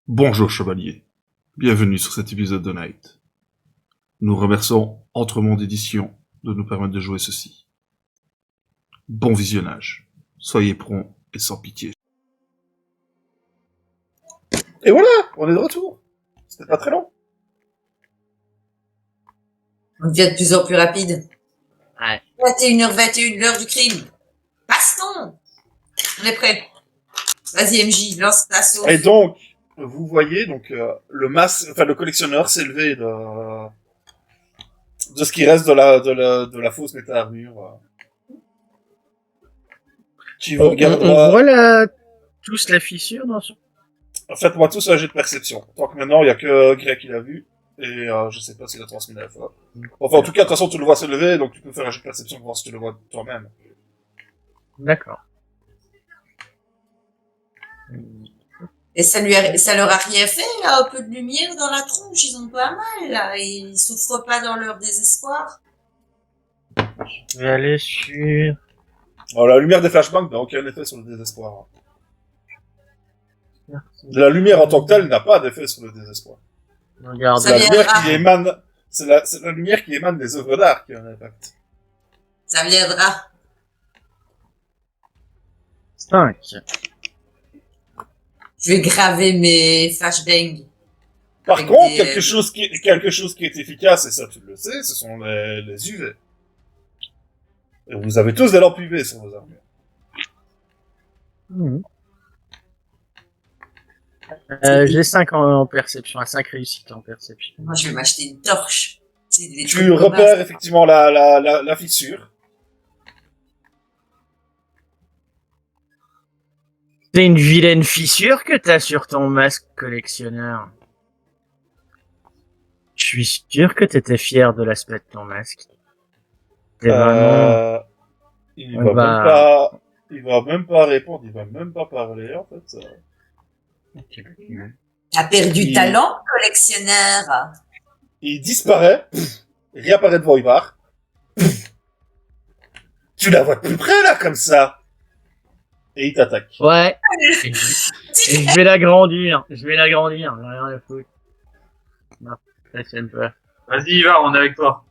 Bonjour chevalier, bienvenue sur cet épisode de Night. Nous remercions Entremonde Édition de nous permettre de jouer ceci. Bon visionnage, soyez prompts et sans pitié. Et voilà, on est de retour. C'était pas très long. On devient de plus en plus rapide. Ouais. 21h21, l'heure du crime. Baston! On est prêt. Vas-y, MJ, lance ta sauce. Et donc, vous voyez donc le collectionneur s'est levé de ce qui reste de la fausse méta-armure. Qui vous regarde On voit tous la fissure dans son... Faites-moi tous un jet de perception. Tant que maintenant, il y a que Greg qui l'a vu. Et je sais pas s'il a transmis la fois. Enfin, en tout cas, de toute façon, tu le vois se lever, donc tu peux faire un jet de perception pour voir si tu le vois toi-même. D'accord. Et ça leur a rien fait, là, un peu de lumière dans la tronche, ils ont pas mal, là, et ils souffrent pas dans leur désespoir. Je vais aller sur... Alors, la lumière des flashbangs n'a aucun effet sur le désespoir. La lumière en tant que telle n'a pas d'effet sur le désespoir. Regarde, Ça La vient- lumière qui émane, c'est la lumière qui émane des œuvres d'art qui a un impact. Ça viendra. 5. Je vais graver mes flashbangs. Par Avec contre, des- quelque chose qui est efficace, et ça tu le sais, ce sont les UV. Et vous avez tous des lampes UV sur vos armures. J'ai 5 en perception, 5 réussites en perception. Moi, je vais m'acheter une torche. C'est des Tu trucs repères communs. effectivement la fissure. C'est une vilaine fissure que t'as sur ton masque collectionneur. Je suis sûr que t'étais fier de l'aspect de ton masque. C'est vraiment... Il On va va- même pas, il va même pas répondre, il va même pas parler, en fait. T'as perdu Il- talent, collectionneur. Il disparaît, il réapparaît devant Ivar. Tu la vois de plus près, là, comme ça. Et il t'attaque. Ouais. Et je vais l'agrandir. Je vais l'agrandir. J'en ai rien à foutre. Non, ça j'aime pas. Vas-y, Ivar, on est avec toi.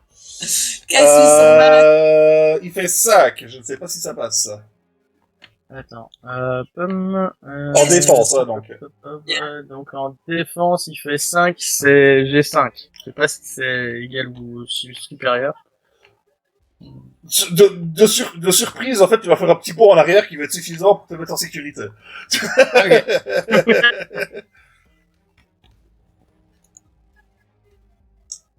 Casse-lui son masque. Il fait 5, je ne sais pas si ça passe. Attends. Pomme. En défense, hein, donc. Donc en défense, il fait 5, c'est G5. Je sais pas si c'est égal ou supérieur. De surprise, en fait, tu vas faire un petit bond en arrière qui va être suffisant pour te mettre en sécurité.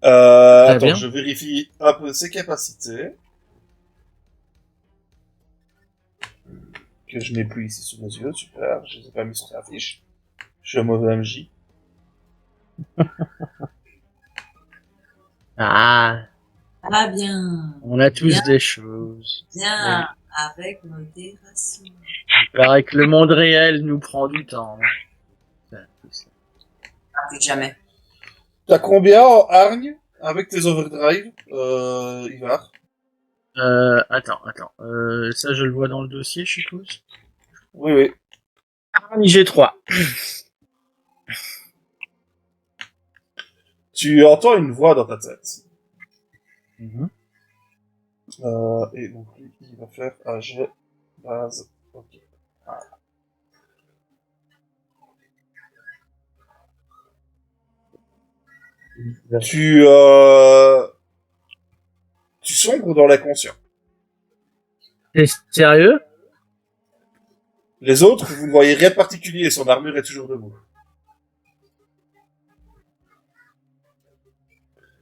Attends, bien. je vérifie un peu ses capacités. Que je n'ai plus ici sous mes yeux, super, je les ai pas mis sur sa fiche. Je suis un mauvais MJ. Ah, Ah bien, on a tous Bien. des choses. bien, avec modération. Il paraît que le monde réel nous prend du temps. Ça, tout ça. Ah, plus que jamais. T'as combien en hargne avec tes overdrive, Ivar? Attends. Ça, je le vois dans le dossier, je suppose. Oui, oui. G3. Tu entends une voix dans ta tête. Et donc, lui, il va faire un jet base. Ok. Voilà. Tu sombres dans l'inconscient. T'es sérieux? Les autres, vous ne voyez rien de particulier, son armure est toujours debout.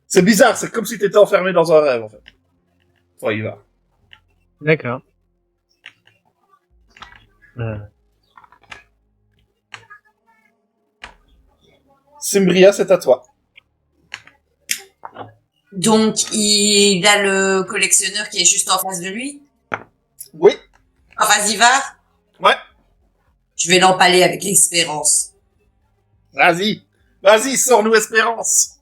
C'est bizarre, c'est comme si t'étais enfermé dans un rêve, en fait. Enfin, il va. D'accord. Simbria, c'est à toi. Donc, il a le collectionneur qui est juste en face de lui. Oui. En face d'Ivar. Ouais. Je vais l'empaler avec l'espérance. Vas-y. Vas-y, sors-nous Espérance.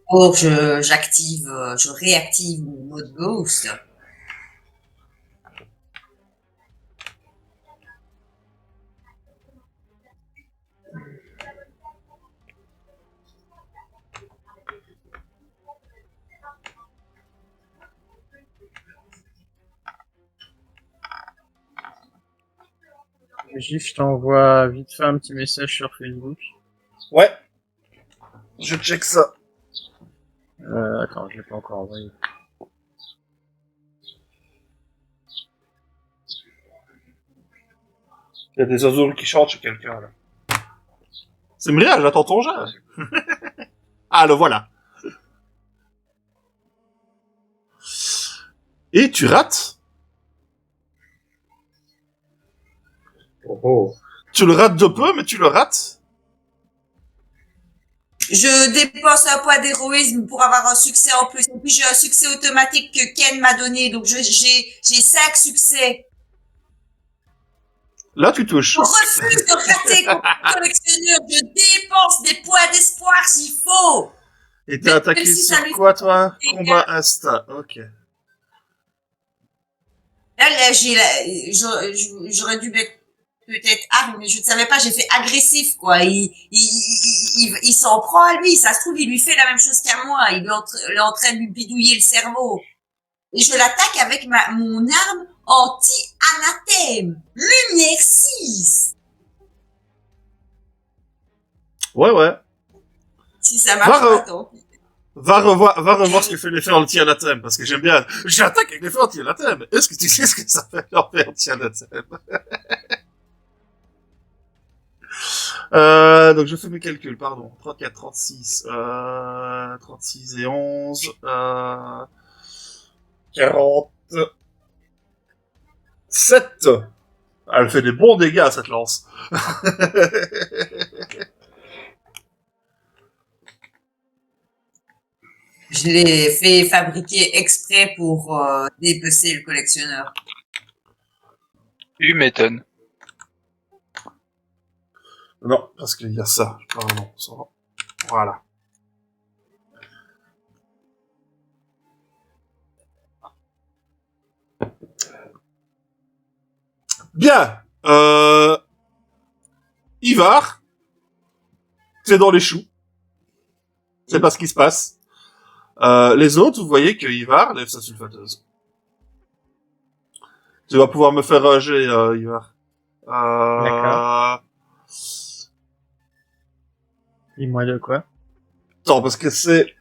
Oh, je réactive mon mode ghost. Gif, je t'envoie vite fait un petit message sur Facebook. Ouais. Je check ça. Attends, je l'ai pas encore envoyé. Il y a des oiseaux qui chantent chez quelqu'un, là. C'est Mria, j'attends ton jet. Ah, le voilà. Et tu rates. Oh. Tu le rates de peu, mais tu le rates. Je dépense un point d'héroïsme pour avoir un succès en plus. Et puis j'ai un succès automatique que Ken m'a donné, donc j'ai 5 succès. Là, tu touches. Je refuse de rater comme collectionneur. Je dépense des points d'espoir s'il faut. Et t'es attaqué Même si ça sur lui quoi, fait toi? des dégâts. Combat insta. Ok. Là, j'aurais dû mettre peut-être arme, mais je ne savais pas. J'ai fait agressif, quoi. Il s'en prend à lui. Ça se trouve, il lui fait la même chose qu'à moi. Il est en train de lui bidouiller le cerveau. Et je l'attaque avec mon arme anti-anathème. Lumière 6. Ouais. Si ça marche pas, tant pis. Va revoir ce que fait l'effet anti-anathème, parce que j'aime bien. J'attaque avec l'effet anti-anathème. Est-ce que tu sais ce que ça fait l'effet anti-anathème? Donc je fais mes calculs, pardon. 34, 36, 36 et 11, 47. Elle fait des bons dégâts, cette lance. Je l'ai fait fabriquer exprès pour dépecer le collectionneur. Tu m'étonnes. Non, parce qu'il y a ça. Pardon, ça. Voilà. Bien. Ivar. C'est dans les choux. C'est pas ce qui se passe. Les autres, vous voyez que Ivar lève sa sulfateuse. Tu vas pouvoir me faire un jet, Ivar. D'accord. Dis-moi de quoi? Attends, parce que c'est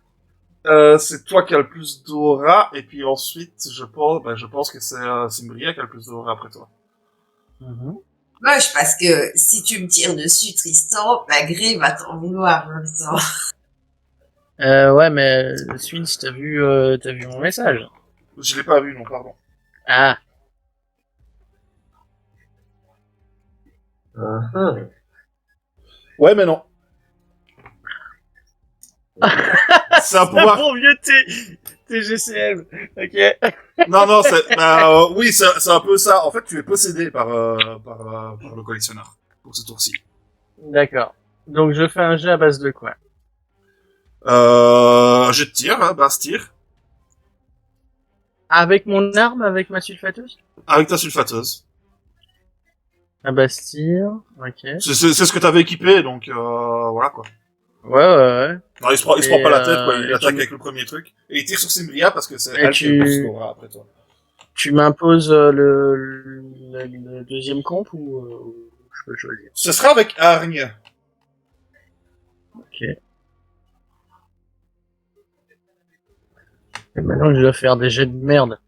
toi qui as le plus d'aura, et puis ensuite, je pense que c'est Mria qui a le plus d'aura après toi. Moche, parce que si tu me tires dessus, Tristan, Gré va t'en vouloir en même temps. Ouais, mais Swins, t'as vu mon message? Je l'ai pas vu, non, pardon. Ah. Ouais, mais non. C'est un pouvoir. Bon vieux TGCM. Ok. Non, oui, c'est un peu ça. En fait, tu es possédé par le collectionneur pour ce tour-ci. D'accord. Donc je fais un jet à base de quoi? Je te tire, hein, basse tire. Avec mon arme, avec ma sulfateuse? Avec ta sulfateuse. À base tir. Ok. C'est ce que t'avais équipé, donc voilà quoi. Ouais. Non, il se prend pas la tête, quoi. Il et attaque tu- avec le premier truc. Et il tire sur Simria parce que c'est Et elle qui a le tu- plus d'aura après toi. Tu m'imposes le deuxième comp ou je peux choisir? Ce sera avec hargne. Ok. Et maintenant je dois faire des jets de merde.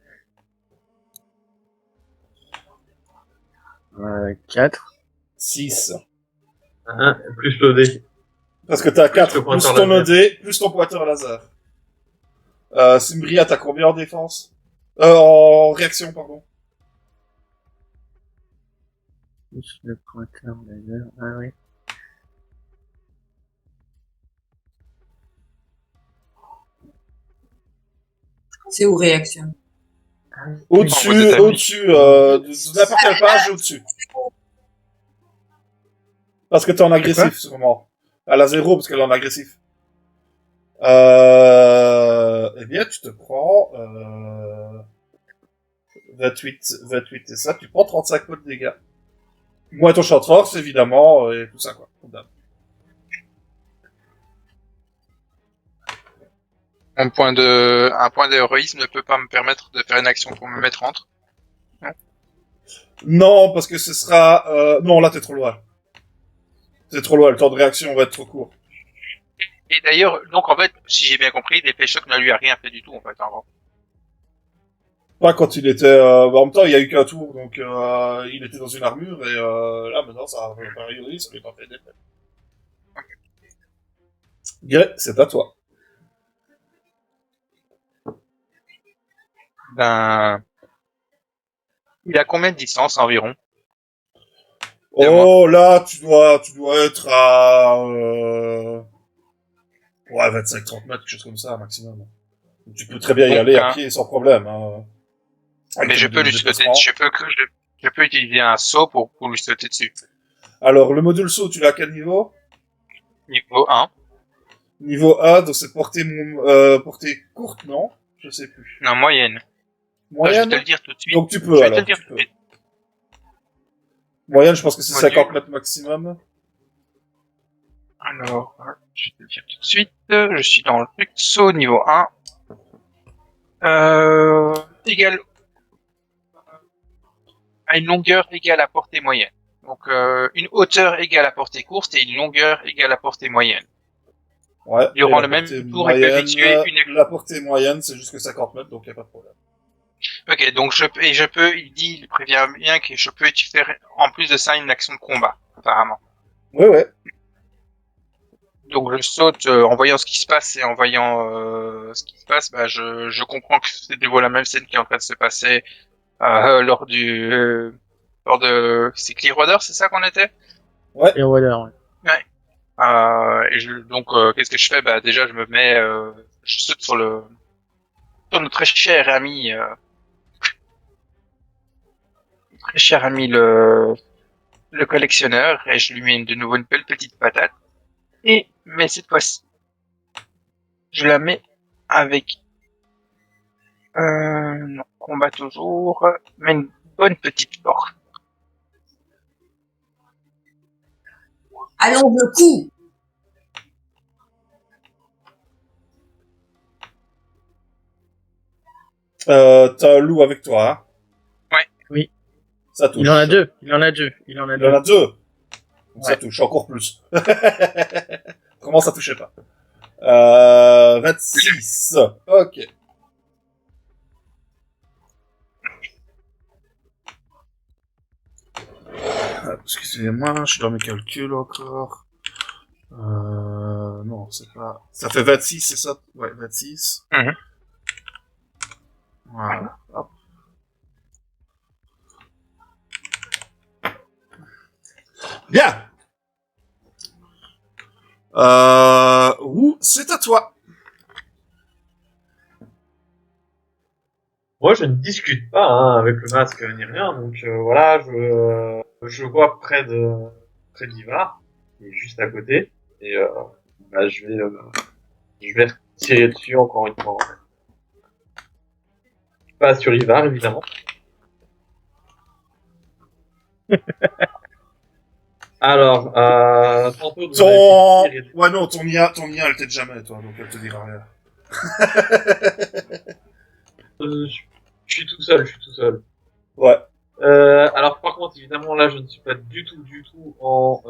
4. 6. Hein, plus le dé. Parce que t'as 4, le plus pointeur ton laser. OD, plus ton pointeur laser. Simbria, t'as combien en défense? En réaction, pardon. Plus le pointeur laser. Ah oui. C'est où réaction? Au-dessus, Envoie des amis. de n'importe quelle page, au-dessus. Parce que t'es en agressif, sûrement. Elle a 0 parce qu'elle est en agressif. Eh bien, tu te prends, 28 et ça, tu prends 35 points de dégâts. Moins ton champ de force, évidemment, et tout ça, quoi. Un point d'héroïsme ne peut pas me permettre de faire une action pour me mettre entre. Non, parce que ce sera... Non, là, t'es trop loin. C'est trop loin, le temps de réaction va être trop court. Et d'ailleurs, donc en fait, si j'ai bien compris, l'effet choc ne lui a rien fait du tout en fait. En gros. Pas quand il était... en même temps, il y a eu qu'un tour, donc il était dans une armure, et là, maintenant, ça a priori, ça lui a pas fait d'effet. Grey, c'est à toi. Ben, il a combien de distance environ? Oh, là, tu dois être à... Ouais, 25-30 mètres, quelque chose comme ça, maximum. Donc, tu peux très bien y Donc, aller à pied sans problème. Hein. Avec mais ton je peux module lui de sauter, déplacement. je peux utiliser un saut pour lui sauter dessus. Alors, le module saut, tu l'as à quel niveau? Niveau 1. Niveau A, donc c'est portée courte, non? Je sais plus. Non, moyenne. Je vais Moyenne? te le dire tout de suite. Donc tu Je peux vais te le alors, dire tu tout de peux. suite. Moyenne, je pense que c'est Module. 50 mètres maximum. Alors, je vais te le dire tout de suite. Je suis dans le truc saut niveau 1. Égal à une longueur égale à portée moyenne. Donc une hauteur égale à portée courte et une longueur égale à portée moyenne. Ouais. Durant Et le la même portée tour, ils peuvent effectuer une... la portée moyenne, c'est jusque 50 mètres, donc y a pas de problème. Ok, donc il prévient bien que je peux faire en plus de ça une action de combat, apparemment. Ouais, ouais. Donc je saute en voyant ce qui se passe et en voyant ce qui se passe, bah je comprends que c'est de nouveau la même scène qui est en train de se passer lors de c'est Clearwater, c'est ça qu'on était? Et voilà, ouais. Donc qu'est-ce que je fais? Bah déjà je me mets je saute sur notre très cher ami le collectionneur et je lui mets de nouveau une belle petite patate. Mais cette fois-ci, je la mets avec non, combat toujours, mais une bonne petite force. Allons, le coup. T'as un loup avec toi, hein? Ouais. Oui. Ça touche. Il en a deux. Il en a deux. Donc ça touche encore plus. Comment ça touchait pas? 26. Ok. Excusez-moi, je suis dans mes calculs encore. Non, c'est pas... Ça fait 26, c'est ça? Ouais, 26. Mhm. Voilà. Hop. Bien! C'est à toi. Moi, je ne discute pas hein, avec le masque ni rien, donc voilà, je vois près d'Ivar, qui est juste à côté, et bah, je vais tirer dessus encore une fois. Pas sur Ivar, évidemment. Alors, tantôt... Ouais, non, ton IA, elle t'aide jamais, toi, donc elle te dira rien. Je suis tout seul. Ouais. Alors par contre, évidemment, là, je ne suis pas du tout en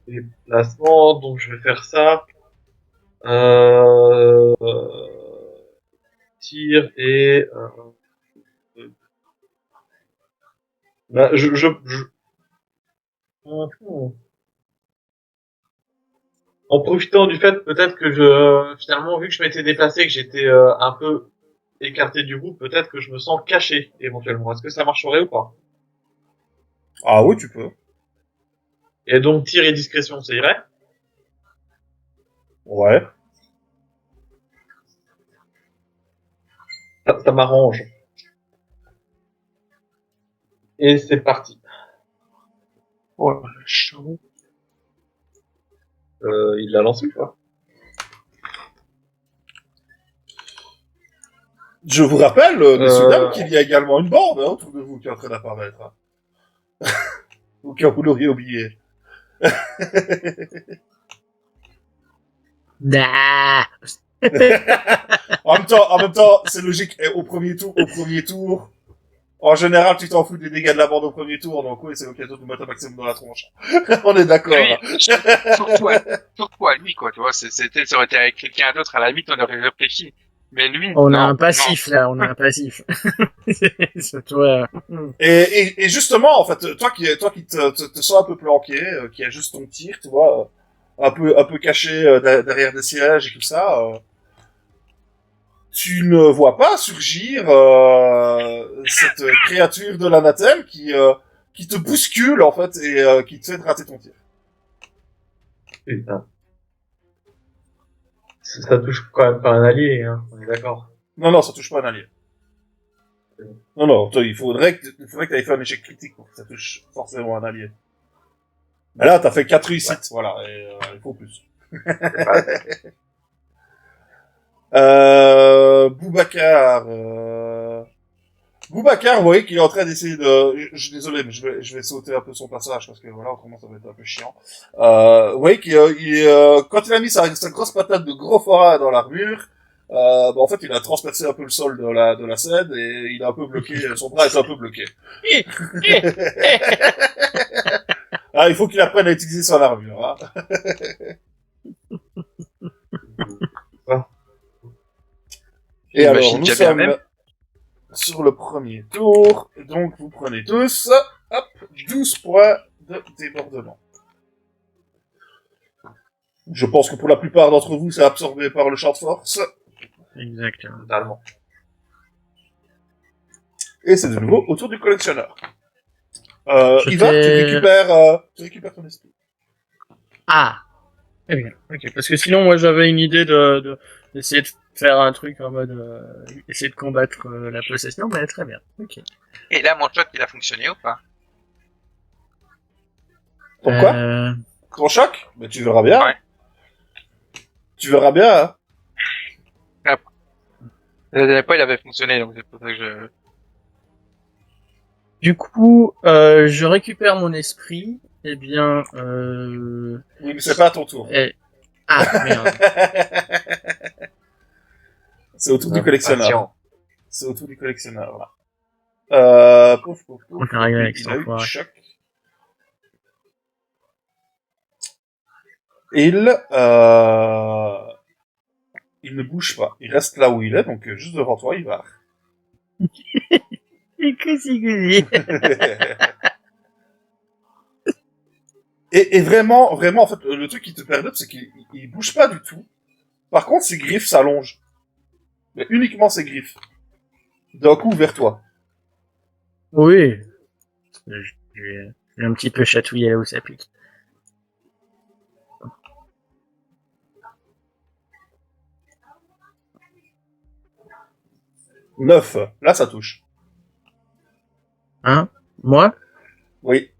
déplacement, donc je vais faire ça. Tir et bah, en profitant du fait peut-être que finalement, vu que je m'étais déplacé, que j'étais un peu écarté du groupe, peut-être que je me sens caché éventuellement. Est-ce que ça marcherait ou pas? Ah oui, tu peux. Et donc tir et discrétion, ça irait? Ouais. Ça m'arrange. Et c'est parti. Ouais, chaud. Il l'a lancé quoi? Je vous rappelle, messieurs, dames, qu'il y a également une bande hein, autour de vous qui est en train d'apparaître. Hein. Ou que vous l'auriez oublié. Nah. En même temps, c'est logique. Au premier tour, En général, tu t'en fous des dégâts de la bande au premier tour, donc oui, c'est l'occasion de mettre un maximum dans la tronche. On est d'accord. Lui, surtout à lui, quoi, tu vois, ça aurait été avec quelqu'un d'autre, à la limite, on aurait réfléchi. Mais lui, On a non, un passif, là, on a un passif. C'est toi. Et justement, en fait, toi qui te sens un peu planqué, qui a juste ton tir, tu vois, un peu caché derrière des sièges et tout ça, tu ne vois pas surgir cette créature de l'anathème qui te bouscule en fait et qui te fait rater ton tir. Putain. Ça touche quand même pas un allié, hein. On est d'accord. Non, ça touche pas un allié. Non, toi, il faudrait que t'aies fait un échec critique pour que ça touche forcément un allié. Mais là, t'as fait 4 réussites, voilà, et il faut plus. Boubacar, Boubacar, vous voyez qu'il est en train d'essayer de... Je suis désolé, mais je vais sauter un peu son passage, parce que voilà, autrement ça va être un peu chiant. Vous voyez qu'il quand il a mis sa grosse patate de gros forat dans l'armure, en fait, il a transpercé un peu le sol de la scène, et il a un peu bloqué, son bras est un peu bloqué. Ah, il faut qu'il apprenne à utiliser son armure, hein. Et alors, J'imagine nous déjà bien sommes même. sur le premier tour, donc vous prenez tous, hop, 12 points de débordement. Je pense que pour la plupart d'entre vous, c'est absorbé par le champ de force, Exactement. Totalement. et c'est de nouveau au tour du collectionneur. Je Ivar, tu récupères ton esprit. Ah! Eh bien, ok. Parce que sinon, moi, j'avais une idée d'essayer de faire un truc en mode, essayer de combattre la possession, mais très bien. Ok. Et là, mon shot, il a fonctionné ou pas? Pourquoi Ton choc? Mais tu verras bien. Ouais. Tu verras bien, hein. La dernière fois, il avait fonctionné, donc c'est pour ça que je... Du coup, je récupère mon esprit. Eh bien, Oui, mais c'est pas à ton tour. Ah, merde. C'est au tour du collectionneur. Patient. C'est au tour du collectionneur, là. Pouf. On a réglé avec Il cet a eu enfoiré. choc. Il ne bouge pas. Il reste là où il est, donc juste devant toi, il va. Et que c'est que Et vraiment, en fait, le truc qui te perturbe, c'est qu'il bouge pas du tout. Par contre, ses griffes s'allongent. Mais uniquement ses griffes. D'un coup vers toi. Oui. J'ai un petit peu chatouillé là où ça pique. Neuf. Là, ça touche. Hein? Moi? Oui.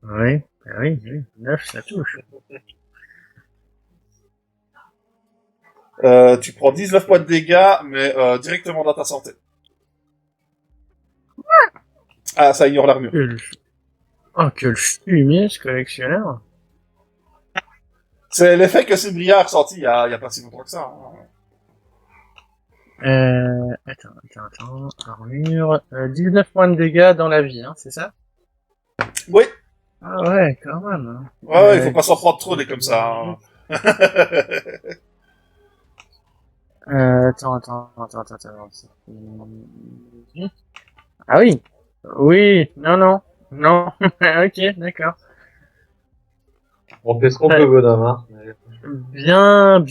Oui. Oui. 9, ça touche. Tu prends 19 points de dégâts, mais directement dans ta santé. Ah, ça ignore l'armure. Que le fumier, ce collectionneur. C'est l'effet que Cybria a ressenti il y a pas si longtemps que ça. Hein. Attends. Armure. 19 points de dégâts dans la vie, hein, c'est ça? Oui. Ah ouais, quand même. Hein. Ouais, il faut pas s'en prendre trop des comme ça. Hein. Attends. Ah oui. Oui, non. Ok, d'accord. On fait ce qu'on peut, bonhomme, hein. Bien.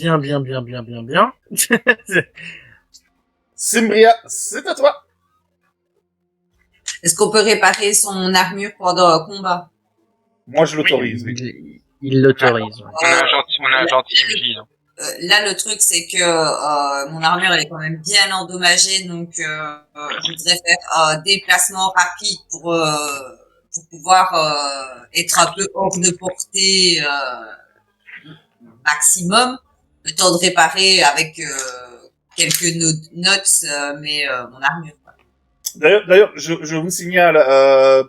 Cybria, c'est à toi. Est-ce qu'on peut réparer son armure pendant un combat? Moi, je l'autorise, oui. Il l'autorise. Ouais. On a un gentil MJ, non? Là, le truc, c'est que mon armure, elle est quand même bien endommagée, donc je voudrais faire un déplacement rapide pour pouvoir être un peu hors de portée maximum, le temps de réparer avec quelques notes, mais mon armure. Quoi. D'ailleurs, je vous signale,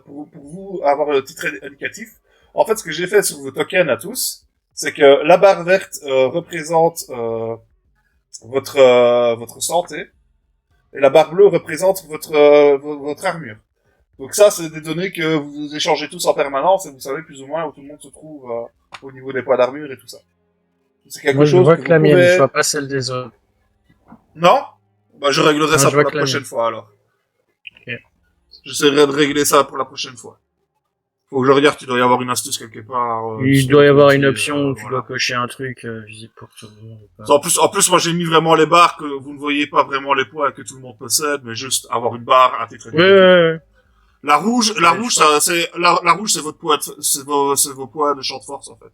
pour vous avoir le titre indicatif, en fait, ce que j'ai fait sur vos tokens à tous, c'est que la barre verte représente votre santé, et la barre bleue représente votre armure. Donc ça, c'est des données que vous échangez tous en permanence et vous savez plus ou moins où tout le monde se trouve au niveau des poids d'armure et tout ça. C'est quelque Moi, je chose vois que que vous la mienne, pouvez... je vois pas celle des autres. Non? Bah, je réglerai Non, ça je pour vois la que la prochaine mienne. fois, alors. Ok. J'essaierai de régler ça pour la prochaine fois. Faut que je regarde, il doit y avoir une astuce quelque part. Il sur doit y le avoir côté, une option où tu voilà. dois cocher un truc visible pour tout le monde. ou pas. En plus, moi, j'ai mis vraiment les barres que vous ne voyez pas vraiment les poids que tout le monde possède, mais juste avoir une barre à titre Ouais, indicatif. ouais, ouais. La rouge, Ouais, ça, la rouge, c'est votre poids, c'est vos poids de champ de force, en fait.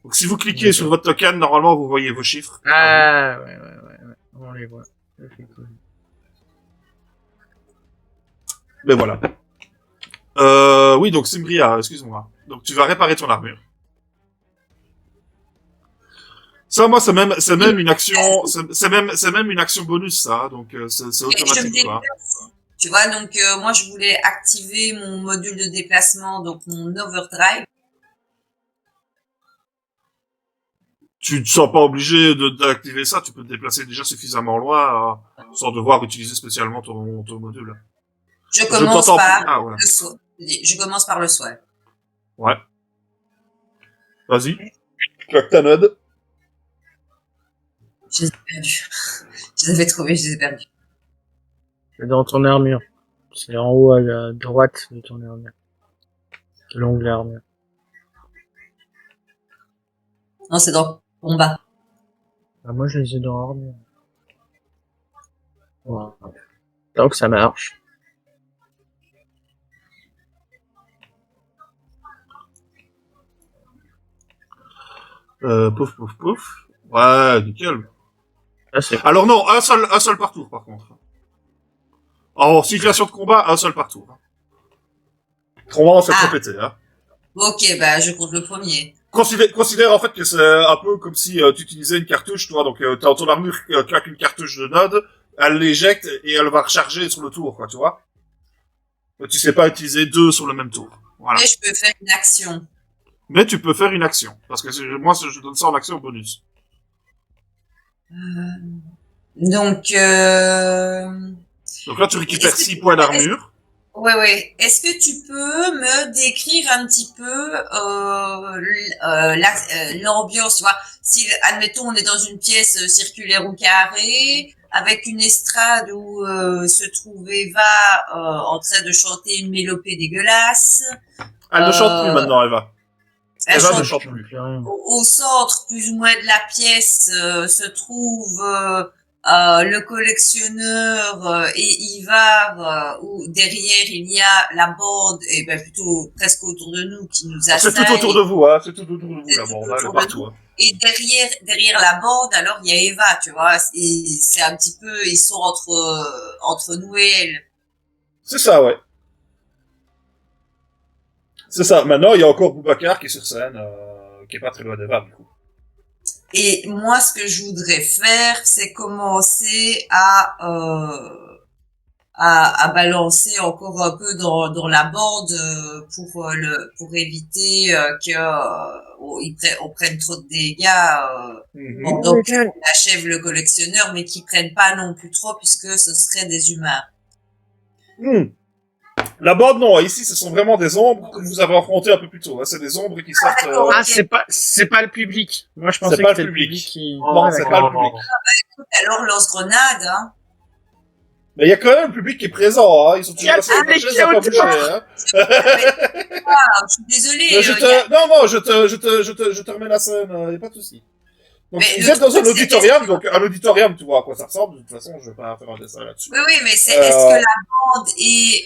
Donc, si vous cliquez D'accord. sur votre token, normalement, vous voyez vos chiffres. Ah, ouais. On les voit. Effectivement. Mais voilà. Oui, donc, Simbria, excuse-moi. Donc, tu vas réparer ton armure. Ça, moi, c'est même une action, c'est même une action bonus, ça. Donc, c'est Et je automatique, me quoi. déplace. Tu vois, donc moi je voulais activer mon module de déplacement, donc mon overdrive. Tu te sens pas obligé d'activer ça, tu peux te déplacer déjà suffisamment loin, sans devoir utiliser spécialement ton module. Je Je commence t'entends par plus. Ah, voilà. le soin. Je commence par le soin. Ouais. Vas-y. Claque ta node. Je les ai perdus. Je les avais trouvés, je les ai perdus. C'est dans ton armure. C'est en haut à la droite de ton armure. De l'onglet armure. Non, c'est dans combat. Ah, moi, je les ai dans armure. Voilà. Donc, ça marche. Pouf, pouf, pouf. Ouais, nickel. Là, c'est Alors non, un seul par tour, par contre. En situation de combat, un seul par tour. Autrement, c'est trop pété, hein. Ok, bah je compte le premier. Considère en fait que c'est un peu comme si tu utilisais une cartouche, toi. Donc, ton armure claque une cartouche de node, elle l'éjecte et elle va recharger sur le tour, quoi, tu vois. Tu sais pas utiliser deux sur le même tour. Voilà. Mais je peux faire une action. Mais tu peux faire une action. Parce que moi, je donne ça en action bonus. Donc, Donc là, tu récupères est-ce que 6 points d'armure. ouais. Est-ce que tu peux me décrire un petit peu l'ambiance, tu vois? Si, admettons, on est dans une pièce circulaire ou carrée, avec une estrade où se trouve Eva en train de chanter une mélopée dégueulasse. Elle ne chante plus maintenant, Eva. Elle Eva ne chante chante plus. au centre, plus ou moins de la pièce, se trouve le collectionneur et Ivar, où derrière il y a la bande, et ben plutôt presque autour de nous, qui nous C'est tout assaille. autour de vous, hein. C'est tout autour de vous, C'est la tout bande, hein. Elle est autour de partout, nous. hein. Et derrière la bande, alors il y a Eva, tu vois. Et c'est un petit peu, ils sont entre nous et elle. C'est ça, ouais. C'est ça. Maintenant, il y a encore Boubacar qui est sur scène, qui est pas très loin d'Eva, du coup. Et moi, ce que je voudrais faire, c'est commencer à balancer encore un peu dans la bande pour éviter on prenne trop de dégâts pendant qu'on achève le collectionneur, mais qu'ils prennent pas non plus trop puisque ce seraient des humains. La bande, non. Ici, ce sont vraiment des ombres que vous avez affronté un peu plus tôt. Hein. C'est des ombres qui sortent... d'accord. Ah, c'est pas le public. Moi, je pensais C'est que pas c'était le le public. public qui... Non, Ah, c'est d'accord. pas le public. Écoute, alors lance-grenade, hein. Mais il y a quand même le public qui est présent, hein. Ils sont toujours assis sur la chaise, ils ont pas bougé, hein. Ah, je suis désolée. Mais non, je te remets la scène, y a pas de souci. Donc, Mais vous êtes dans un truc, c'est auditorium, donc un auditorium, tu vois à quoi ça ressemble. De toute façon, je vais pas faire un dessin là-dessus. Oui, mais est-ce que la bande et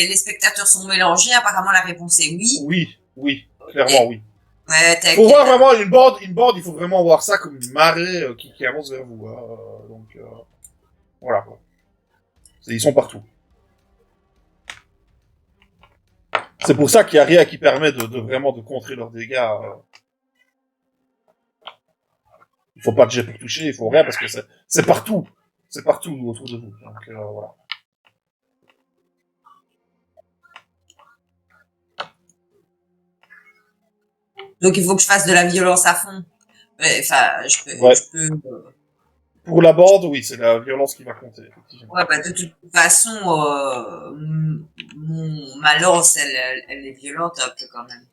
les spectateurs sont mélangés? Apparemment, la réponse est oui. Oui, clairement oui. Ouais, Faut voir vraiment une bande, il faut vraiment voir ça comme une marée qui avance vers vous. Hein. Donc, voilà quoi. Ils sont partout. C'est pour ça qu'il y a rien qui permet de vraiment de contrer leurs dégâts. Il faut pas de jet pour toucher, il faut rien parce que c'est partout. C'est partout autour de vous. Donc voilà. Donc il faut que je fasse de la violence à fond. Enfin, je peux Pour la bande, oui, c'est la violence qui va compter, effectivement. Ouais, bah, de toute façon, ma lance, elle est violente un peu quand même.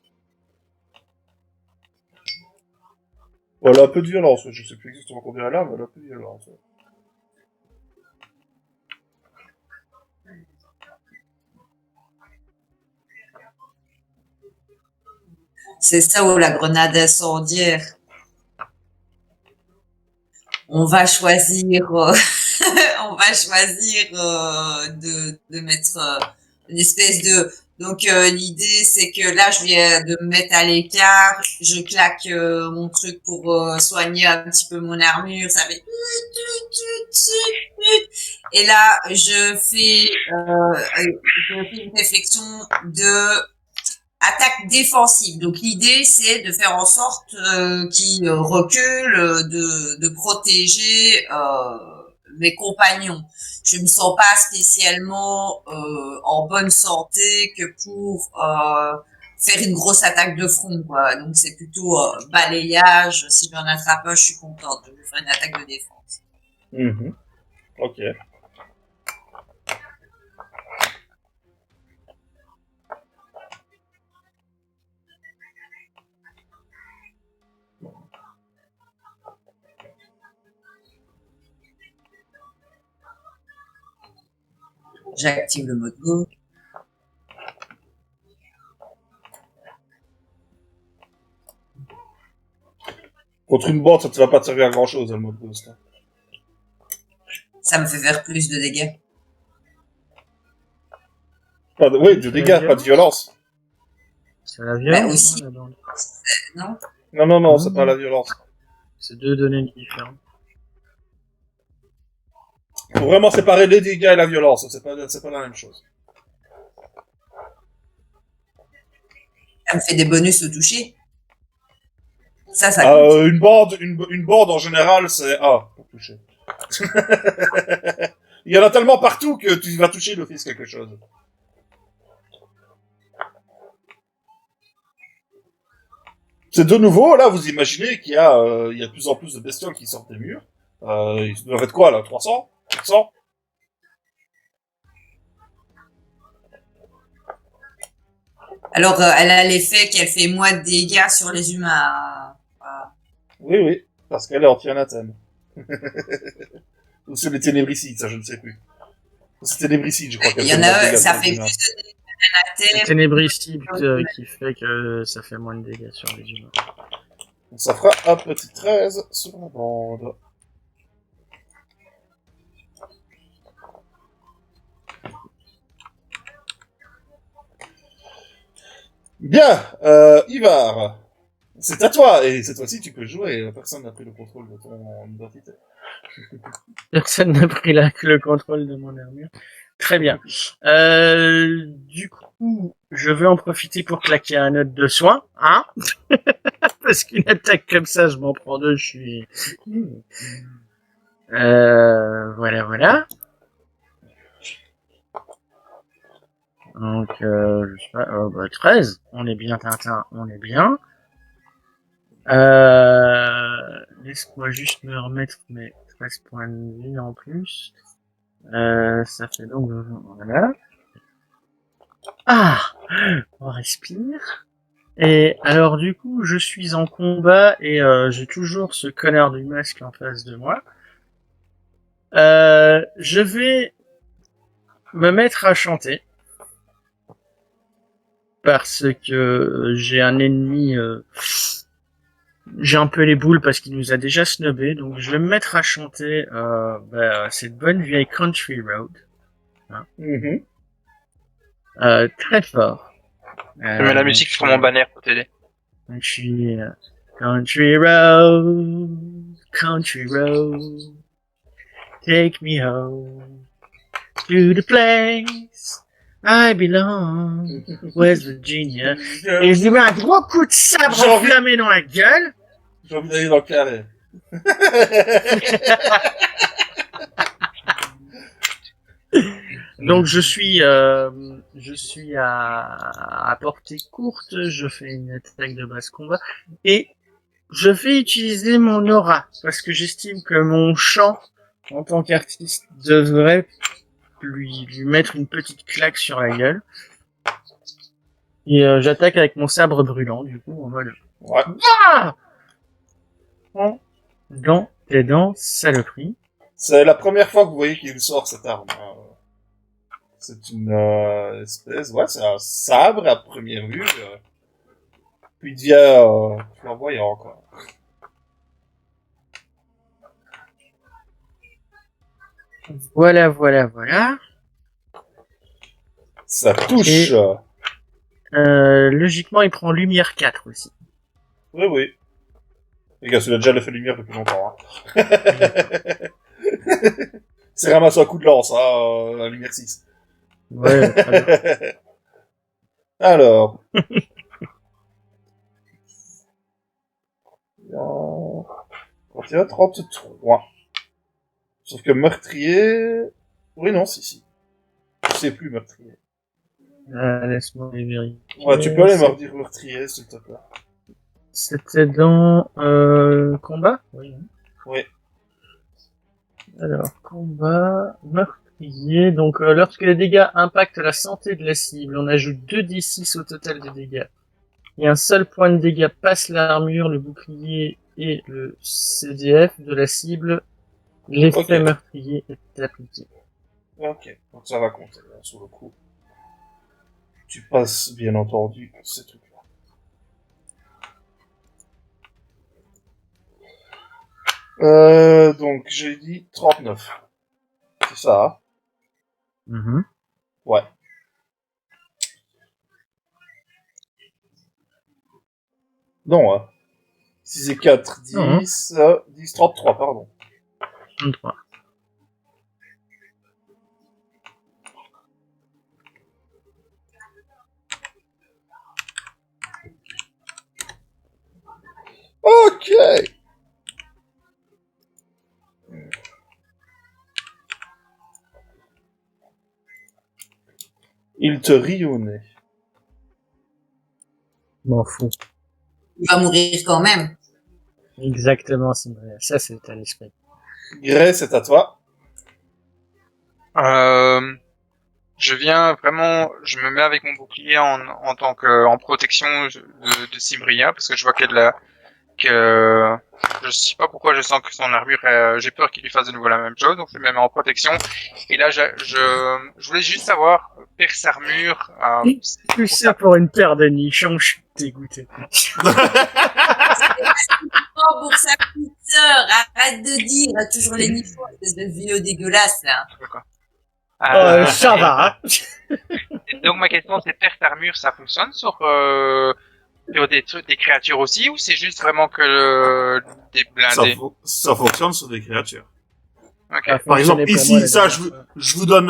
Bon, elle a un peu de violence, je sais plus exactement combien elle a, mais elle a un peu de violence. Ouais. C'est ça ou la grenade incendiaire. On va choisir, on va choisir de mettre une espèce de. Donc l'idée c'est que là je viens de me mettre à l'écart, je claque mon truc pour soigner un petit peu mon armure, ça fait et là je fais une réflexion de attaque défensive. Donc l'idée c'est de faire en sorte qu'ils reculent, de protéger mes compagnons. Je me sens pas spécialement en bonne santé que pour faire une grosse attaque de front, quoi. Donc c'est plutôt balayage. Si j'en attrape un, je suis contente. Je vais faire une attaque de défense. Ok. J'active le mode go. Contre une bande, ça ne va pas te servir à grand chose, le mode ghost. Hein. Ça me fait faire plus de dégâts. Oui, de dégâts, pas de violence. C'est la violence, Bah, aussi. non, la bande. Non? Non, c'est pas la violence. C'est deux données différentes. Faut vraiment séparer les dégâts et la violence, c'est pas la même chose. Ça me fait des bonus au toucher. Ça compte. Une bande en général, c'est A pour toucher. Il y en a tellement partout que tu vas toucher d'office quelque chose. C'est de nouveau, là, vous imaginez qu'il y a de plus en plus de bestioles qui sortent des murs. Il doit être quoi, là, 300 400 Alors, elle a l'effet qu'elle fait moins de dégâts sur les humains. Oui, parce qu'elle est anti-anathème. Ou c'est les ténébricides, ça, je ne sais plus. C'est ténébricide, je crois qu'elle Il y en fait moins de a, dégâts ça sur les fait humains. plus de C'est dégâts. Ténébricide qui fait que ça fait moins de dégâts sur les humains. Donc ça fera un petit 13 sur la bande. Bien, Ivar, c'est à toi, et cette fois-ci tu peux jouer, personne n'a pris le contrôle de ton identité. Personne n'a pris le contrôle de mon armure. Très bien. Du coup, je vais en profiter pour claquer un note de soin, hein. Parce qu'une attaque comme ça, je m'en prends deux, je suis... Voilà. Donc, je sais pas, 13. On est bien, Tintin, on est bien. Laisse-moi juste me remettre mes 13 points de vie en plus. Ça fait donc, voilà. Ah! On respire. Et alors, du coup, je suis en combat et j'ai toujours ce connard du masque en face de moi. Je vais me mettre à chanter. Parce que j'ai un ennemi... j'ai un peu les boules parce qu'il nous a déjà snobé, donc je vais me mettre à chanter cette bonne vieille Country Road. Hein. Très fort. Je mets la musique sur mon banner pour t'aider. Country road, take me home to the place I belong, West Virginia. Et je lui mets un gros coup de sabre enflammé dans la gueule. J'ai envie d'aller dans le carré. Donc je suis à portée courte, je fais une attaque de basse combat et Je vais utiliser mon aura, parce que j'estime que mon chant, en tant qu'artiste, devrait lui mettre une petite claque sur la gueule. Et j'attaque avec mon sabre brûlant, du coup, en mode... Ouais. Ah dans tes dents, saloperie. C'est la première fois que vous voyez qu'il sort cette arme. Hein. C'est une espèce... Ouais, c'est un sabre à première vue. Puis il devient flamboyant, quoi. Voilà. Ça touche. Et- Logiquement, il prend lumière 4 aussi. Oui. Les gars, celui-là déjà l'effet lumière depuis longtemps. Hein. C'est ramassé un coup de lance, la lumière 6. Ouais, Alors. On tient 33. Sauf que meurtrier... Oui, non, si. Je sais plus meurtrier. laisse-moi les vérifier. Ouais, tu peux aller me redire meurtrier, s'il te plaît. C'était dans combat. Oui. Oui. Alors, combat, meurtrier. Donc, lorsque les dégâts impactent la santé de la cible, on ajoute 2d6 au total des dégâts. Et un seul point de dégâts passe l'armure, le bouclier et le CDF de la cible. L'effet Ok. meurtrier est appliqué. Ok, donc ça va compter, là, sur le coup. Tu passes, bien entendu, ces trucs-là. Donc, j'ai dit 39. C'est ça, hein? Ouais. Non, hein. 6 et 4, 10, 10, 33, pardon. 33. Ok! Il te rit au nez. M'en fous. Il va mourir quand même. Exactement, ça c'est à l'esprit. Grey, c'est à toi. Je viens vraiment, je me mets avec mon bouclier en tant que en protection de Cybria parce que je vois que je sais pas pourquoi je sens que son armure, j'ai peur qu'il lui fasse de nouveau la même chose, donc je me mets en protection. Et là, je voulais juste savoir, perce armure, Tout ça pour une paire de nichons, je suis dégoûté. Oh, pour sa petite sœur, arrête de dire toujours les niveaux, espèce de vieux dégueulasse, là. Ça va. Donc ma question c'est perce armure, ça fonctionne sur des trucs, des créatures aussi, ou c'est juste vraiment que des blindés? Ça fonctionne sur des créatures. Ok. Par exemple, ici, ça, je vous donne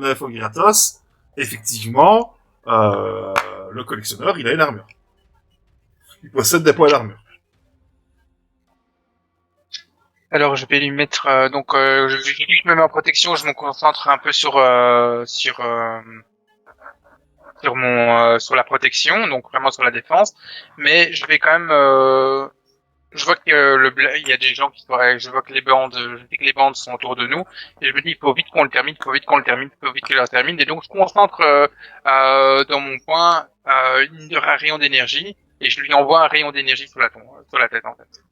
l'info gratos. Effectivement, le collectionneur, il a une armure. Il possède des points d'armure. Alors je vais lui mettre je me mets en protection, je me concentre un peu sur la protection, donc vraiment sur la défense, mais je vais quand même je vois que il y a des gens je vois que je sais que les bandes sont autour de nous, et je me dis il faut vite qu'on le termine, qu'il la termine, et donc je concentre dans mon point un rayon d'énergie, et je lui envoie un rayon d'énergie sur la tête en fait.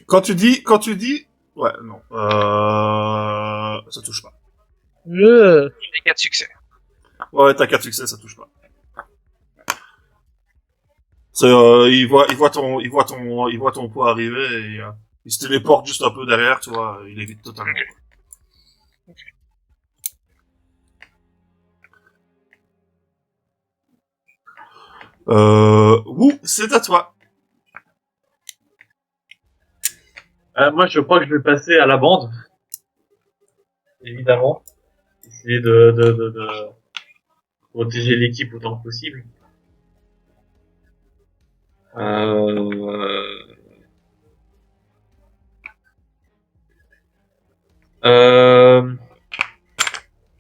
Quand tu dis, ouais, non, ça touche pas. J'ai 4 succès. Ouais, t'as 4 succès, ça touche pas. C'est, il voit ton poids arriver et il se téléporte juste un peu derrière, tu vois, il évite totalement. Okay. C'est à toi. Moi, je crois que je vais passer à la bande. Évidemment. Essayer de protéger l'équipe autant que possible.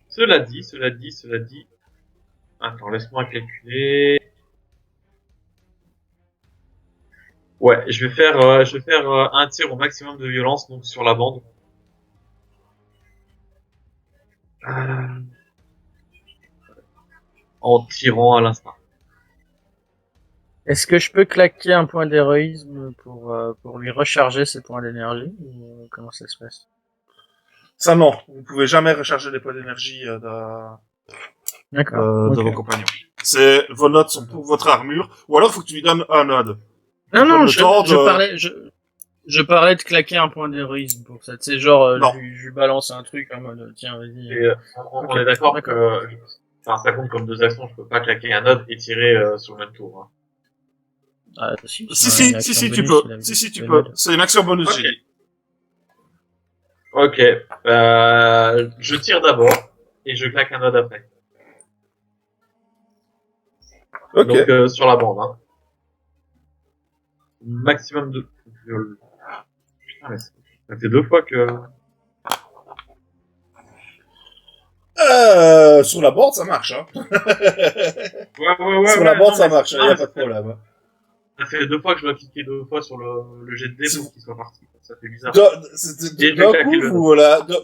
Cela dit. Attends, laisse-moi calculer. Ouais, je vais faire un tir au maximum de violence, donc sur la bande. Euh, En tirant à l'instant. Est-ce que je peux claquer un point d'héroïsme pour lui recharger ses points d'énergie ou comment ça se passe? Ça, non. Vous pouvez jamais recharger les points d'énergie D'accord. de Ok. vos compagnons. Vos notes sont pour votre armure, ou alors il faut que tu lui donnes un node. Non, Comme non, le temps de- je parlais de claquer un point d'héroïsme pour ça. Tu sais, genre, Non. je lui balance un truc en mode, tiens, vas-y. Et on Ok, est d'accord d'accord. que, enfin, ça compte comme deux actions. Je peux pas claquer un node et tirer sur le même tour. Hein. Ah, si, Si, c'est une si, si, action si, tu bonus, peux. il a- Si, tu le peux. mode. C'est une action bonus, Ok. j'ai dit. Ok. Je tire d'abord et je claque un node après. Ok. Donc sur la bande. Hein. Maximum de. Putain, mais ça fait deux fois que. Sur la board, ça marche, hein. Ouais. Sur la board, non, ça mais marche, c'est- y a non, pas de problème. Ça fait deux fois que je dois cliquer deux fois sur le jet de dés pour qu'il soit parti. Ça fait bizarre. D'un coup,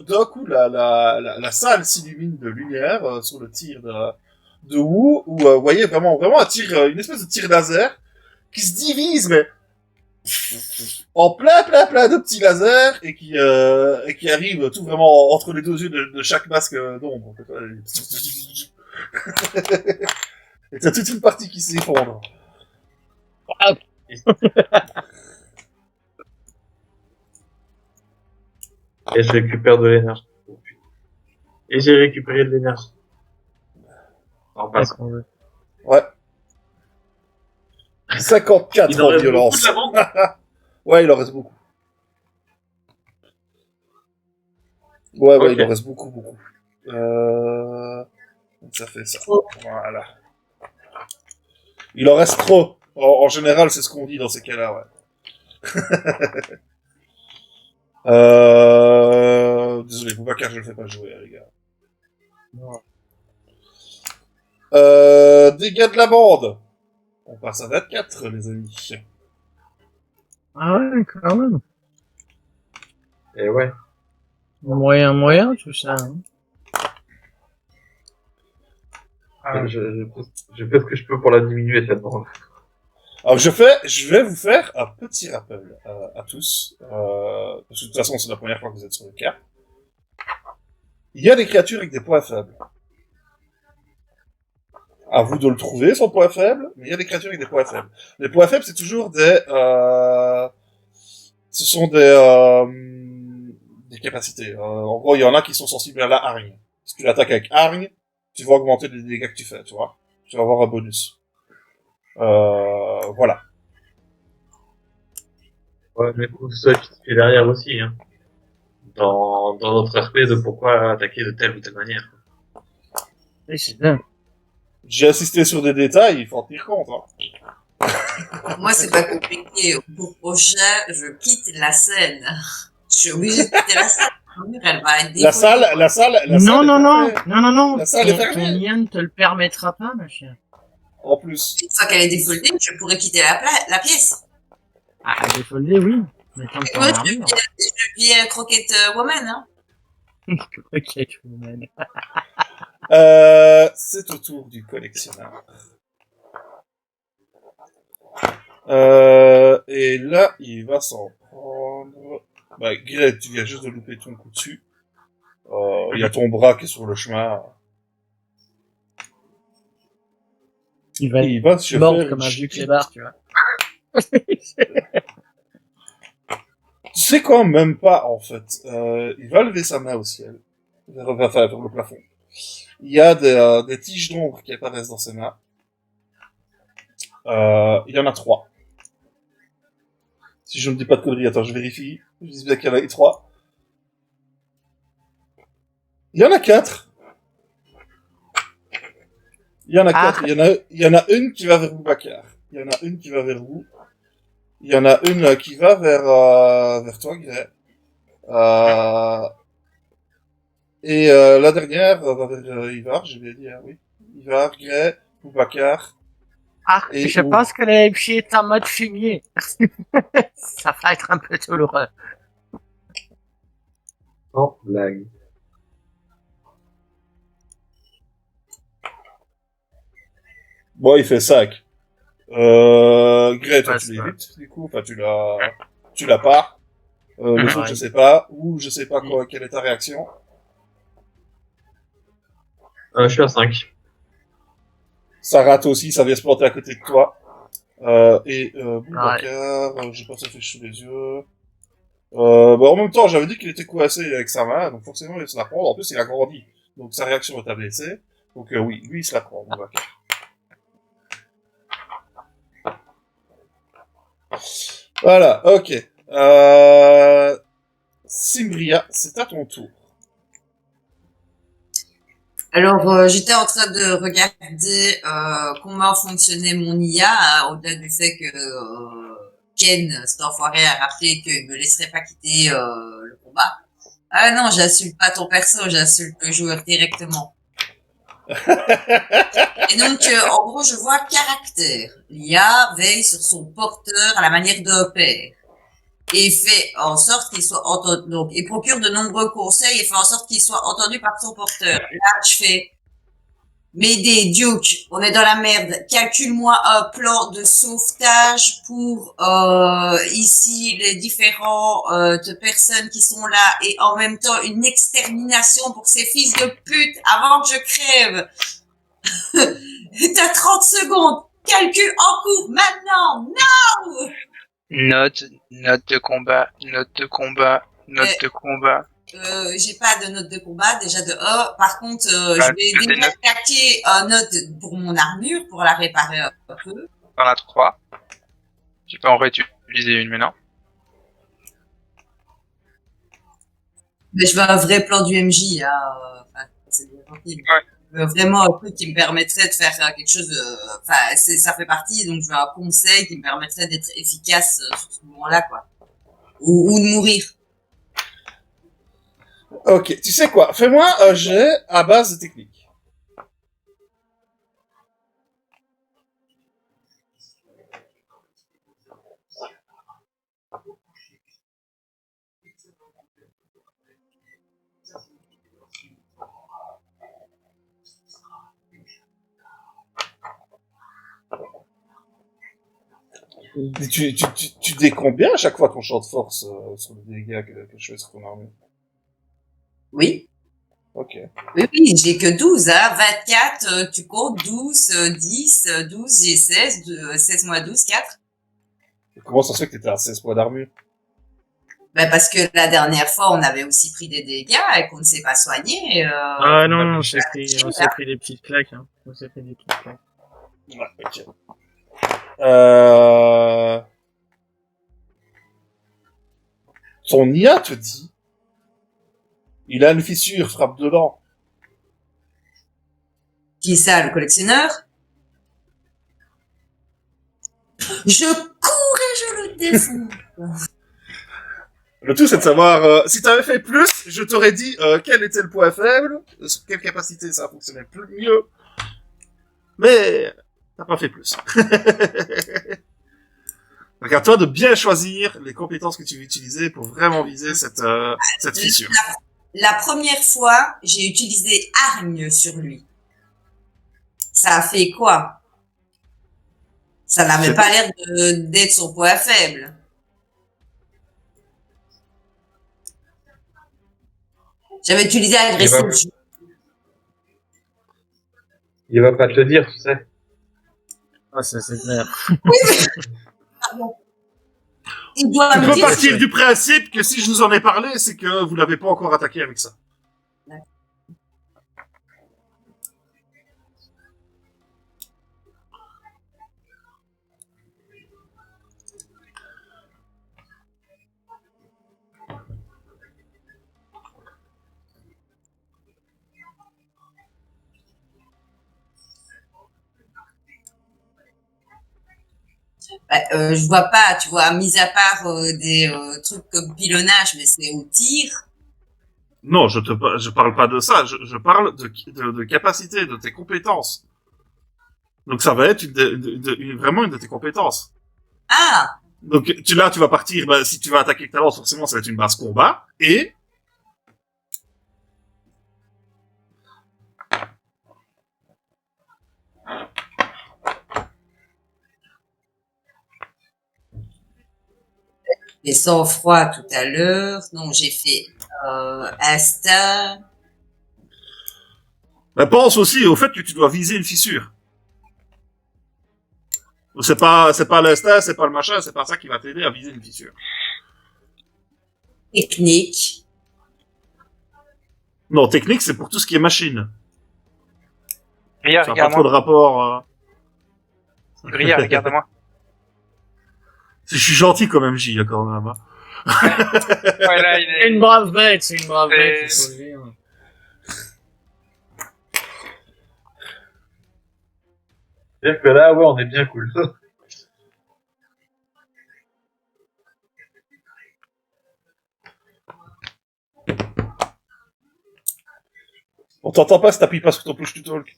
d'un coup, la salle s'illumine de lumière sur le tir de Wu, où vous voyez vraiment un tir, une espèce de tir laser qui se divise, mais en plein de petits lasers et qui arrive tout vraiment entre les deux yeux de chaque masque d'ombre. Et t'as toute une partie qui s'effondre. Et je récupère de l'énergie. Et j'ai récupéré de l'énergie. En passant. D'accord, ouais. Ouais. 54 Il en en reste beaucoup violence. de la bande. Ouais, il en reste beaucoup. Ouais, Ok. il en reste beaucoup. Donc ça fait ça. Voilà. Il en reste trop. En général, c'est ce qu'on dit dans ces cas-là, ouais. Désolé, Boubacar, je le fais pas jouer, les gars. Dégâts de la bande. On passe à 24, les amis. Ah ouais, quand même. Et ouais. Moyen, tout ça. Hein. Je fais ce que je peux pour la diminuer cette bande. Alors je vais vous faire un petit rappel à tous, parce que de toute façon c'est la première fois que vous êtes sur le cas. Il y a des créatures avec des points faibles. À vous de le trouver, son point faible, mais il y a des créatures avec des points faibles. Les points faibles, c'est toujours ce sont des capacités. En gros, il y en a qui sont sensibles à la hargne. Si tu l'attaques avec hargne, tu vas augmenter les dégâts que tu fais, tu vois. Tu vas avoir un bonus. Voilà. Ouais, mais faut que ce soit justifié derrière aussi, hein. Dans notre aspect de pourquoi attaquer de telle ou telle manière. Oui, c'est bien. J'ai insisté sur des détails, il faut en tenir compte. Hein. Moi, c'est pas compliqué. Pour prochain, je quitte la scène. Je suis obligée de quitter la salle. Elle va être La salle Non, est fermée. non. La salle est Ton fermée. lien ne te le permettra pas, ma chère. En plus. Une fois qu'elle est défoldée, je pourrais quitter la pièce. Ah, défoldé, oui. Mais tant que t'es en Moi, armure. je deviens croquette woman, hein. Ok, tu me mènes. C'est au tour du collectionneur. Et là, il va s'en prendre... Bah, Greg, tu viens juste de louper ton coup dessus. Il y a ton bras qui est sur le chemin. Il va Il va se mordre faire comme un une vieux chute. clébard, tu vois. Tu sais quoi, même pas, en fait. Il va lever sa main au ciel. Vers le plafond. Il y a des tiges d'ombre qui apparaissent dans ses mains. Il y en a 3. Si je ne dis pas de conneries, attends, je vérifie. Je dis bien qu'il y en a 3. Il y en a 4. Il y en a 4. Il y en a une qui va vers Boubacar. Il y en a une qui va vers vous. Il y en a une qui va vers toi, Grey. Et la dernière va vers Ivar, j'ai bien dit, hein, oui. Ivar, Grey, Boubacar Ah, Et je où- pense que le MC est en mode fumier. Ça va être un peu douloureux. Sans blague. Bon, il fait 5. Grey, toi, Ouais, tu c'est l'évites, du coup. Enfin, tu l'as pas. Les Mhm. autres, je sais pas. Ou je sais pas quoi, quelle est ta réaction. Je suis à 5. Ça rate aussi, ça vient se planter à côté de toi. Ouais. Boubacar, j'ai pas ça fait sous les yeux. En même temps, j'avais dit qu'il était coincé avec sa main, donc forcément, il se la prend. En plus, il a grandi. Donc, sa réaction est à blesser. Donc, oui, lui, il se la prend, Boubacar. Voilà, ok. Simbria, c'est à ton tour. Alors, j'étais en train de regarder comment fonctionnait mon IA, hein, au-delà du fait que Ken, cet enfoiré, a rappelé qu'il me laisserait pas quitter le combat. Ah non, j'insulte pas ton perso, j'insulte le joueur directement. Et donc, en gros, je vois caractère. L'IA veille sur son porteur à la manière d'un père. Et fait en sorte qu'il soit entendu, donc, il procure de nombreux conseils et fait en sorte qu'il soit entendu par son porteur. Là, je fais, mais des Duke, on est dans la merde. Calcule-moi un plan de sauvetage pour ici les différents personnes qui sont là et en même temps une extermination pour ces fils de pute avant que je crève. T'as 30 secondes. Calcul en cours maintenant. Non. Note de combat, note de combat, note de combat. J'ai pas de note de combat déjà de A. Par contre, Bah, je vais des déjà notes. attaquer un note pour mon armure pour la réparer un peu. T'en as 3. Tu peux en réutiliser une maintenant. Mais je veux un vrai plan du MJ. Hein. Enfin, c'est bien gentil. Ouais. Je veux vraiment un truc qui me permettrait de faire quelque chose. Enfin, ça fait partie. Donc, je veux un conseil qui me permettrait d'être efficace sur ce moment-là, quoi. Ou de mourir. Ok, tu sais quoi? Fais-moi un jet à base de technique. Et tu décomptes bien à chaque fois ton champ de force sur les dégâts que je fais sur ton armure. Oui. Ok. Oui, j'ai que 12, hein. 24, tu comptes 12, 10, 12, j'ai 16, 16 moins 12, 4. Et comment ça se fait que t'étais à 16 points d'armure? Ben parce que la dernière fois, on avait aussi pris des dégâts et qu'on ne s'est pas soigné. Ah non, on s'est pris des petites claques. Hein. On s'est pris des petites claques. Ouais, ok. Euh... Ton IA te dit, il a une fissure, frappe dedans. Qui ça, le collectionneur? Je cours et je le défends. Le tout, c'est de savoir, si t'avais fait plus, je t'aurais dit quel était le point faible, sur quelle capacité ça fonctionnait plus mieux. Mais t'as pas fait plus. Donc à toi de bien choisir les compétences que tu veux utiliser pour vraiment viser cette fissure. La première fois, j'ai utilisé hargne sur lui. Ça a fait quoi? Ça n'avait pas l'air d'être son point faible. J'avais utilisé agressif. Il va pas te le dire, tu sais. Ah, ça c'est clair. Oui, mais... Il doit Tu me peux dire... partir du principe que si je vous en ai parlé, c'est que vous l'avez pas encore attaqué avec ça. Je vois pas, tu vois, mis à part des trucs comme pilonnage, mais c'est au tir. Non, je parle pas de ça. Je parle de capacité, de tes compétences. Donc ça va être vraiment une de tes compétences. Ah, Donc tu vas partir, bah, si tu vas attaquer avec ta lance, forcément ça va être une base combat, et les sang-froid tout à l'heure. Non, j'ai fait instinct. bah, pense aussi au fait que tu dois viser une fissure. C'est pas l'instinct, c'est pas le machin, c'est pas ça qui va t'aider à viser une fissure. Technique. Non, technique, c'est pour tout ce qui est machine. Ria, Ça n'a pas trop de regarde-moi. rapport. Ria, regarde-moi. Je suis gentil quand même, J, quand même. Hein. Ouais, là, il C'est est... une brave bête, c'est une brave C'est- bête, il faut le dire. C'est-à-dire que là, ouais, on est bien cool. On t'entend pas si t'appuies pas sur ton push to talk.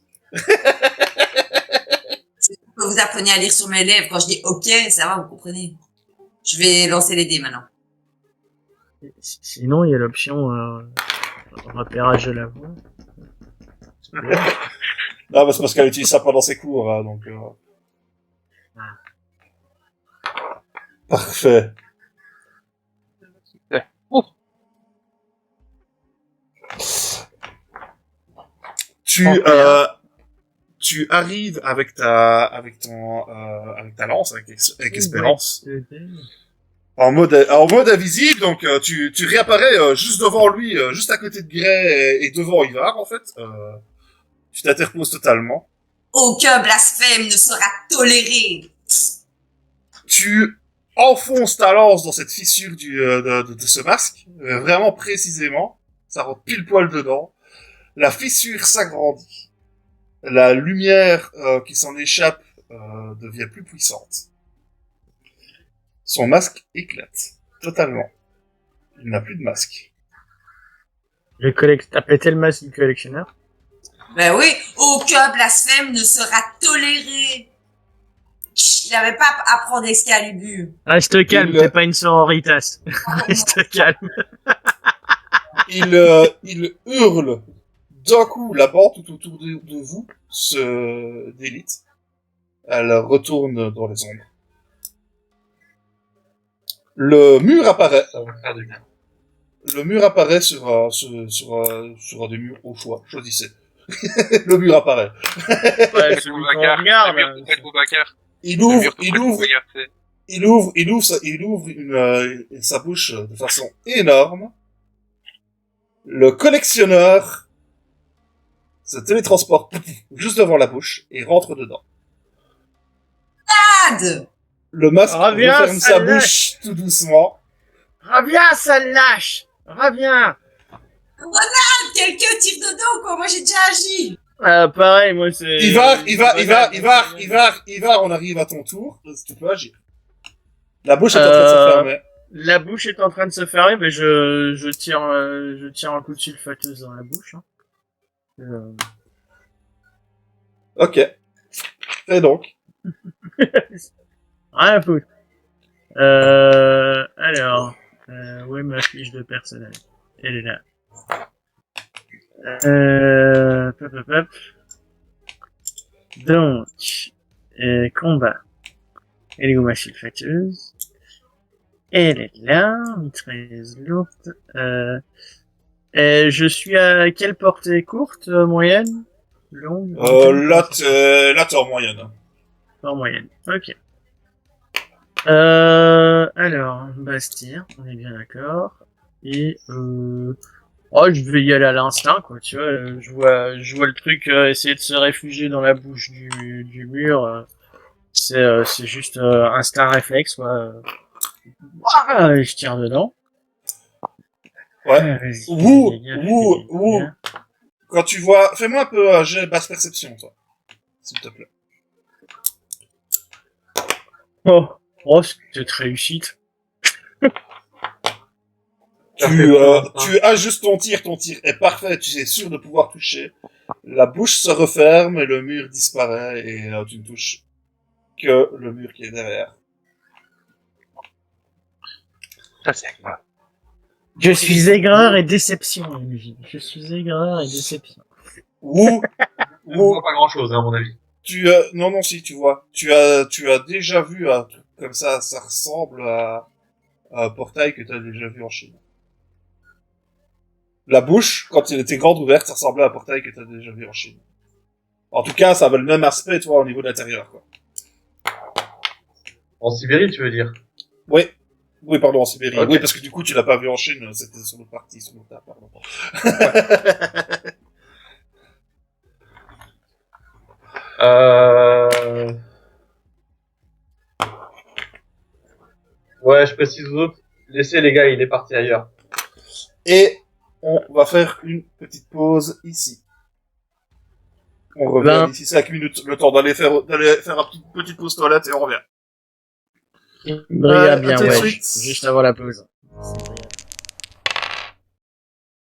Vous apprenez à lire sur mes lèvres. Quand je dis OK, ça va, vous comprenez. Je vais lancer les dés maintenant. Sinon, il y a l'option repérage de la voix. Non, mais c'est parce qu'elle utilise ça pendant ses cours, hein, donc. Parfait. Ouf. Tu arrives avec ta lance, avec espérance, en mode invisible, donc tu réapparais juste devant lui, juste à côté de Gray et devant Ivar en fait. Tu t'interposes totalement. Aucun blasphème ne sera toléré. Tu enfonces ta lance dans cette fissure de ce masque, vraiment précisément. Ça rentre pile poil dedans. La fissure s'agrandit. La lumière qui s'en échappe devient plus puissante. Son masque éclate totalement. Il n'a plus de masque. T'as pété le masque du collectionneur? Ben oui, aucun blasphème ne sera toléré. Chut, il n'avait pas à prendre Excalibur. Reste calme, Il- t'es pas une sororitas. Reste calme. Il hurle. D'un coup, la bande tout autour de vous se délite. Elle retourne dans les ombres. Le mur apparaît. Ça va me faire du bien. Le mur apparaît sur un des murs au choix. Choisissez. Le mur apparaît. Ouais, celui qu'on regarde. Faites Boubacar. Il Le ouvre, mur, il faites ouvre, Boubacar, c'est- il ouvre sa bouche de façon énorme. Le collectionneur se télétransporte juste devant la bouche et rentre dedans. Ad! Le masque Reviens, referme sa sale bouche tout doucement. Reviens, sale lâche! Reviens! Quelqu'un tire dedans, quoi. Moi, j'ai déjà agi. Pareil, moi c'est... Ivar, on arrive à ton tour. Tu peux agir. La bouche est en train de se fermer. La bouche est en train de se fermer, mais je tire un coup de sulfateuse dans la bouche. Hein. Ok. Et donc. Rien à foutre. Alors, où est ma fiche de personnage? Elle est là. Hop, hop, hop. Donc, combat. Elle est où ma sulfateuse? Elle est là, mitrailleuse lourde. Je suis à quelle portée courte, moyenne, longue? Là, t'es en moyenne. En moyenne. Ok. Alors, Bastille, on est bien d'accord. Et oh, je vais y aller à l'instinct, quoi. Tu vois, je vois le truc essayer de se réfugier dans la bouche du mur. C'est juste instinct réflexe, quoi. Je tire dedans. Ouais. Vas-y, Ouh, fais gaffe, ouh, fais ouh. gaffe. Quand tu vois, fais-moi un peu un jet basse perception, toi. S'il te plaît. Oh, c'est réussite. Ça fait peur, hein. Tu ajustes ton tir est parfait, tu es sûr de pouvoir toucher. La bouche se referme et le mur disparaît et tu ne touches que le mur qui est derrière. Ça, c'est quoi? Je suis aigreur et déception, MJ. Je suis aigreur et déception. Ou, Je vois pas grand chose, à mon avis. non, si, tu vois. Tu as déjà vu un truc comme ça ressemble à un portail que tu as déjà vu en Chine. La bouche, quand elle était grande ouverte, ça ressemblait à un portail que tu as déjà vu en Chine. En tout cas, ça avait le même aspect, tu vois, au niveau de l'intérieur, quoi. En Sibérie, tu veux dire? Oui. Oui, pardon, en Sibérie. Ok. Oui, parce que du coup, tu l'as pas vu en Chine, c'était sur l'autre partie, sur l'autre table, pardon. Ouais, je précise aux autres, laissez les gars, il est parti ailleurs. Et on va faire une petite pause ici. On revient Ben. d'ici 5 minutes, le temps d'aller faire une petite pause toilette et on revient. Brilla bien, à tout de ouais. suite. Juste avant la pause. C'est